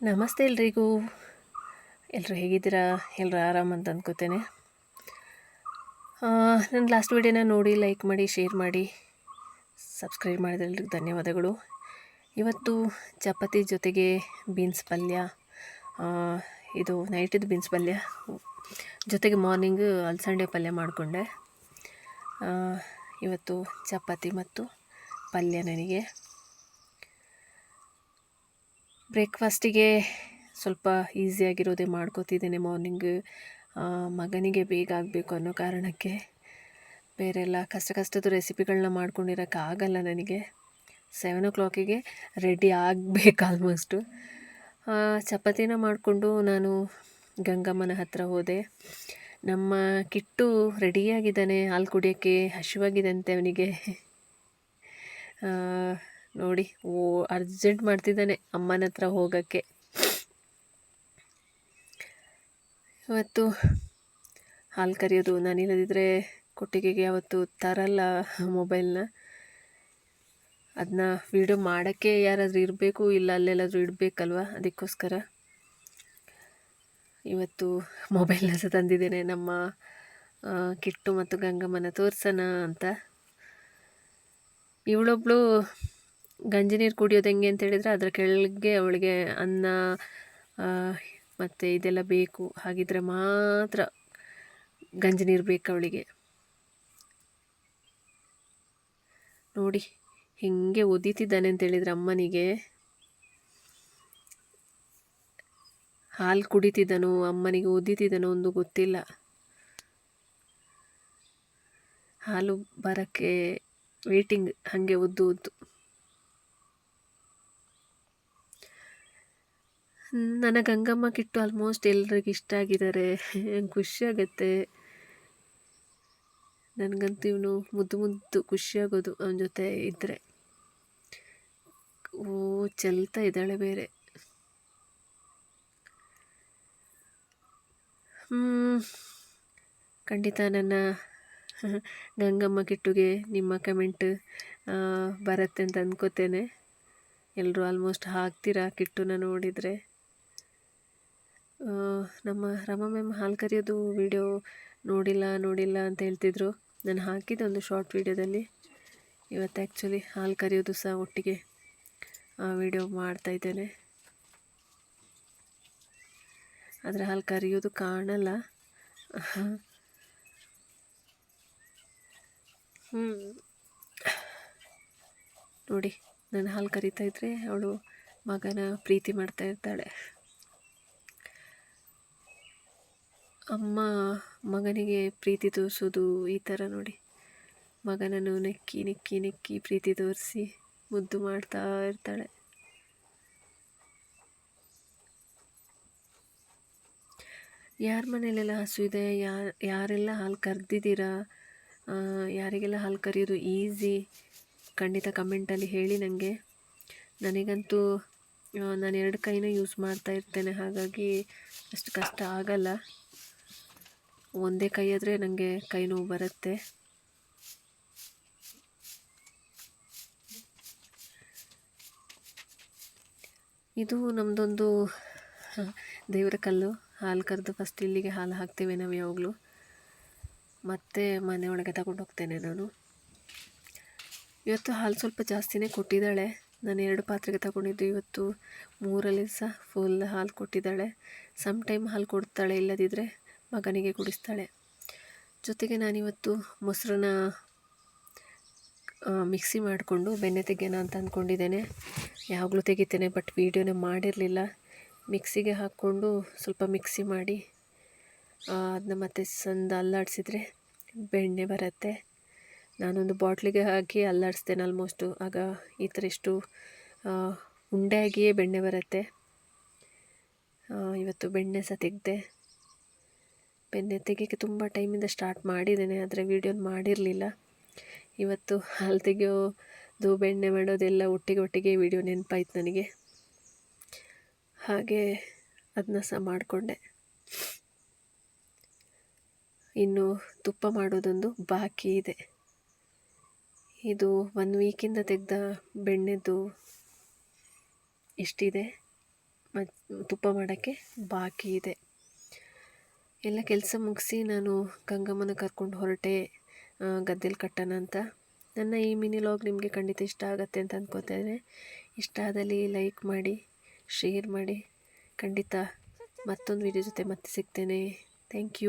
ನಮಸ್ತೆ ಎಲ್ರಿಗೂ. ಎಲ್ಲರೂ ಹೇಗಿದ್ದೀರಾ? ಎಲ್ಲರೂ ಆರಾಮ ಅಂತ ಅಂದ್ಕೋತೇನೆ. ನನ್ನ ಲಾಸ್ಟ್ ವಿಡಿಯೋನ ನೋಡಿ ಲೈಕ್ ಮಾಡಿ, ಶೇರ್ ಮಾಡಿ, ಸಬ್ಸ್ಕ್ರೈಬ್ ಮಾಡಿದ್ರೆಲ್ರಿಗೂ ಧನ್ಯವಾದಗಳು. ಇವತ್ತು ಚಪಾತಿ ಜೊತೆಗೆ ಬೀನ್ಸ್ ಪಲ್ಯ, ಇದು ನೈಟಿದ್ದು ಬೀನ್ಸ್ ಪಲ್ಯ, ಜೊತೆಗೆ ಮಾರ್ನಿಂಗ್ ಅಲಸಂಡೆ ಪಲ್ಯ ಮಾಡಿಕೊಂಡೆ. ಇವತ್ತು ಚಪಾತಿ ಮತ್ತು ಪಲ್ಯ ನನಗೆ. ಬ್ರೇಕ್ಫಾಸ್ಟಿಗೆ ಸ್ವಲ್ಪ ಈಸಿಯಾಗಿರೋದೇ ಮಾಡ್ಕೋತಿದ್ದೇನೆ. ಮಾರ್ನಿಂಗ್ ಮಗನಿಗೆ ಬೇಗ ಆಗಬೇಕು ಅನ್ನೋ ಕಾರಣಕ್ಕೆ ಬೇರೆಲ್ಲ ಕಷ್ಟದ ರೆಸಿಪಿಗಳನ್ನ ಮಾಡ್ಕೊಂಡಿರೋಕ್ಕಾಗಲ್ಲ ನನಗೆ. 7 o'clock ರೆಡಿ ಆಗಬೇಕು ಆಲ್ಮೋಸ್ಟು. ಚಪಾತಿನ ಮಾಡಿಕೊಂಡು ನಾನು ಗಂಗಮ್ಮನ ಹತ್ರ ಹೋದೆ. ನಮ್ಮ ಕಿಟ್ಟು ರೆಡಿಯಾಗಿದ್ದಾನೆ ಹಾಲು ಕುಡಿಯೋಕ್ಕೆ. ಹಸಿವಾಗಿದೆ ಅಂತೆ ಅವನಿಗೆ. ನೋಡಿ ಅರ್ಜೆಂಟ್ ಮಾಡ್ತಿದ್ದಾನೆ ಅಮ್ಮನ ಹತ್ರ ಹೋಗೋಕ್ಕೆ. ಇವತ್ತು ಹಾಲು ಕರೆಯೋದು, ನಾನಿಲ್ಲದಿದ್ದರೆ ಕೊಟ್ಟಿಗೆಗೆ ಯಾವತ್ತು ತರಲ್ಲ ಮೊಬೈಲ್ನ. ಅದನ್ನ ವೀಡಿಯೋ ಮಾಡೋಕ್ಕೆ ಯಾರಾದರೂ ಇರಬೇಕು, ಇಲ್ಲ ಅಲ್ಲೆಲ್ಲಾದರೂ ಇಡಬೇಕಲ್ವ, ಅದಕ್ಕೋಸ್ಕರ ಇವತ್ತು ಮೊಬೈಲ್ನ ಸಹ ತಂದಿದ್ದೇನೆ. ನಮ್ಮ ಕಿಟ್ಟು ಮತ್ತು ಗಂಗಮ್ಮನ ತೋರ್ಸೋಣ ಅಂತ. ಇವಳೊಬ್ಳು ಗಂಜಿ ನೀರು ಕುಡಿಯೋದು ಹೆಂಗೆ ಅಂತೇಳಿದರೆ, ಅದರ ಕೆಳಗೆ ಅವಳಿಗೆ ಅನ್ನ ಮತ್ತು ಇದೆಲ್ಲ ಬೇಕು. ಹಾಗಿದ್ರೆ ಮಾತ್ರ ಗಂಜಿ ನೀರು ಬೇಕು ಅವಳಿಗೆ. ನೋಡಿ ಹಿಂಗೆ ಒದಿತಿದ್ದಾನೆ ಅಂತೇಳಿದರೆ ಅಮ್ಮನಿಗೆ. ಹಾಲು ಕುಡಿತಿದ್ದನು, ಅಮ್ಮನಿಗೆ ಒದಿತಿದ್ದನು ಒಂದು ಗೊತ್ತಿಲ್ಲ. ಹಾಲು ಬರೋಕ್ಕೆ ವೇಟಿಂಗ್, ಹಾಗೆ ಒದ್ದು. ನನ್ನ ಗಂಗಮ್ಮ ಕಿಟ್ಟು ಆಲ್ಮೋಸ್ಟ್ ಎಲ್ರಿಗೂ ಇಷ್ಟ ಆಗಿದ್ದಾರೆ. ಖುಷಿಯಾಗತ್ತೆ ನನಗಂತೂ. ಇವನು ಮುದ್ದು ಖುಷಿಯಾಗೋದು ಅವನ ಜೊತೆ ಇದ್ದರೆ. ಚೆಲ್ತಾ ಇದ್ದಾಳೆ ಬೇರೆ. ಖಂಡಿತ ನನ್ನ ಗಂಗಮ್ಮ ಕಿಟ್ಟುಗೆ ನಿಮ್ಮ ಕಮೆಂಟ್ ಬರುತ್ತೆ ಅಂತ ಅಂದ್ಕೋತೇನೆ. ಎಲ್ಲರೂ ಆಲ್ಮೋಸ್ಟ್ ಹಾಕ್ತೀರಾ ಕಿಟ್ಟುನ ನೋಡಿದರೆ. ನಮ್ಮ ರಮಾ ಮ್ಯಾಮ್ ಹಾಲು ಕರೆಯೋದು ವಿಡಿಯೋ ನೋಡಿಲ್ಲ ಅಂತ ಹೇಳ್ತಿದ್ರು. ನಾನು ಹಾಕಿದ್ದೆ ಒಂದು ಶಾರ್ಟ್ ವಿಡಿಯೋದಲ್ಲಿ. ಇವತ್ತು ಆ್ಯಕ್ಚುಲಿ ಹಾಲು ಕರೆಯೋದು ಸಹ ಒಟ್ಟಿಗೆ ವಿಡಿಯೋ ಮಾಡ್ತಾಯಿದ್ದೇನೆ. ಆದರೆ ಹಾಲು ಕರೆಯೋದು ಕಾಣಲ್ಲ. ನೋಡಿ, ನಾನು ಹಾಲು ಕರಿತಾ ಇದ್ದರೆ ಅವಳು ಮಗನ ಪ್ರೀತಿ ಮಾಡ್ತಾ ಇರ್ತಾಳೆ. ಅಮ್ಮ ಮಗನಿಗೆ ಪ್ರೀತಿ ತೋರಿಸೋದು ಈ ಥರ ನೋಡಿ. ಮಗನನ್ನು ನೆಕ್ಕಿ ಪ್ರೀತಿ ತೋರಿಸಿ ಮುದ್ದು ಮಾಡ್ತಾ ಇರ್ತಾಳೆ. ಯಾರ ಮನೆಯಲ್ಲೆಲ್ಲ ಹಸು ಇದೆ, ಯಾರೆಲ್ಲ ಹಾಲು ಕರೆದಿದ್ದೀರಾ, ಯಾರಿಗೆಲ್ಲ ಹಾಲು ಕರೆಯೋದು ಈಸಿ, ಖಂಡಿತ ಕಮೆಂಟಲ್ಲಿ ಹೇಳಿ ನನಗೆ. ನನಗಂತೂ ನಾನು 2 ಕೈನ ಯೂಸ್ ಮಾಡ್ತಾ ಇರ್ತೇನೆ, ಹಾಗಾಗಿ ಅಷ್ಟು ಕಷ್ಟ ಆಗಲ್ಲ. ಒಂದೇ ಕೈ ಆದರೆ ನನಗೆ ಕೈ ನೋವು ಬರುತ್ತೆ. ಇದು ನಮ್ಮದೊಂದು ದೇವರ ಕಲ್ಲು. ಹಾಲು ಕರೆದು ಫಸ್ಟ್ ಇಲ್ಲಿಗೆ ಹಾಲು ಹಾಕ್ತೇವೆ ನಾವು ಯಾವಾಗಲೂ. ಮತ್ತೆ ಮನೆ ಒಳಗೆ ತಗೊಂಡು ಹೋಗ್ತೇನೆ ನಾನು. ಇವತ್ತು ಹಾಲು ಸ್ವಲ್ಪ ಜಾಸ್ತಿನೇ ಕೊಟ್ಟಿದ್ದಾಳೆ. ನಾನು 2 ಪಾತ್ರೆಗೆ ತಗೊಂಡಿದ್ದು, ಇವತ್ತು 3ರಲ್ಲಿ ಸಹ ಫುಲ್ ಹಾಲು ಕೊಟ್ಟಿದ್ದಾಳೆ. ಸಮ್ ಟೈಮ್ ಹಾಲು ಕೊಡ್ತಾಳೆ, ಇಲ್ಲದಿದ್ದರೆ ಮಗನಿಗೆ ಕುಡಿಸ್ತಾಳೆ. ಜೊತೆಗೆ ನಾನಿವತ್ತು ಮೊಸರನ್ನ ಮಿಕ್ಸಿ ಮಾಡಿಕೊಂಡು ಬೆಣ್ಣೆ ತೆಗೆಯೋಣ ಅಂತ ಅಂದ್ಕೊಂಡಿದ್ದೇನೆ. ಯಾವಾಗಲೂ ತೆಗಿತೇನೆ, ಬಟ್ ವೀಡಿಯೋನೇ ಮಾಡಿರಲಿಲ್ಲ. ಮಿಕ್ಸಿಗೆ ಹಾಕ್ಕೊಂಡು ಸ್ವಲ್ಪ ಮಿಕ್ಸಿ ಮಾಡಿ ಅದನ್ನ ಮತ್ತೆ ಅಲ್ಲಾಡಿಸಿದ್ರೆ ಬೆಣ್ಣೆ ಬರುತ್ತೆ. ನಾನೊಂದು ಬಾಟ್ಲಿಗೆ ಹಾಕಿ ಅಲ್ಲಾಡಿಸ್ತೇನೆ ಆಲ್ಮೋಸ್ಟು. ಆಗ ಈ ಥರ ಇಷ್ಟು ಉಂಡೆಯಾಗಿಯೇ ಬೆಣ್ಣೆ ಬರುತ್ತೆ. ಇವತ್ತು ಬೆಣ್ಣೆ ಸಹ ತೆಗೆದೆ. ಬೆಣ್ಣೆ ತೆಗೆಯೋಕ್ಕೆ ತುಂಬ ಟೈಮಿಂದ ಸ್ಟಾರ್ಟ್ ಮಾಡಿದ್ದೇನೆ, ಆದರೆ ವೀಡಿಯೋ ಮಾಡಿರಲಿಲ್ಲ. ಇವತ್ತು ಹಾಲು ತೆಗೆಯೋದು, ಬೆಣ್ಣೆ ಮಾಡೋದೆಲ್ಲ ಒಟ್ಟಿಗೆ ವೀಡಿಯೋ ನೆನಪಾಯ್ತು ನನಗೆ. ಹಾಗೆ ಅದನ್ನ ಸಹ ಮಾಡಿಕೊಂಡೆ. ಇನ್ನು ತುಪ್ಪ ಮಾಡೋದೊಂದು ಬಾಕಿ ಇದೆ. ಇದು 1 ವೀಕಿಂದ ತೆಗೆದ ಬೆಣ್ಣೆದು ಇಷ್ಟಿದೆ. ತುಪ್ಪ ಮಾಡೋಕ್ಕೆ ಬಾಕಿ ಇದೆ. ಎಲ್ಲ ಕೆಲಸ ಮುಗಿಸಿ ನಾನು ಗಂಗಮ್ಮನ ಕರ್ಕೊಂಡು ಹೊರಟೆ ಗದ್ದೆಲಿ ಕಟ್ಟೋಣ ಅಂತ. ನನ್ನ ಈ ಮಿನಿ ವ್ಲಾಗ್ ನಿಮಗೆ ಖಂಡಿತ ಇಷ್ಟ ಆಗುತ್ತೆ ಅಂತ ಅಂದ್ಕೋತೇನೆ. ಇಷ್ಟ ಆದಲ್ಲಿ ಲೈಕ್ ಮಾಡಿ, ಶೇರ್ ಮಾಡಿ. ಖಂಡಿತ ಮತ್ತೊಂದು ವಿಡಿಯೋ ಜೊತೆ ಮತ್ತೆ ಸಿಗ್ತೇನೆ. Thank you.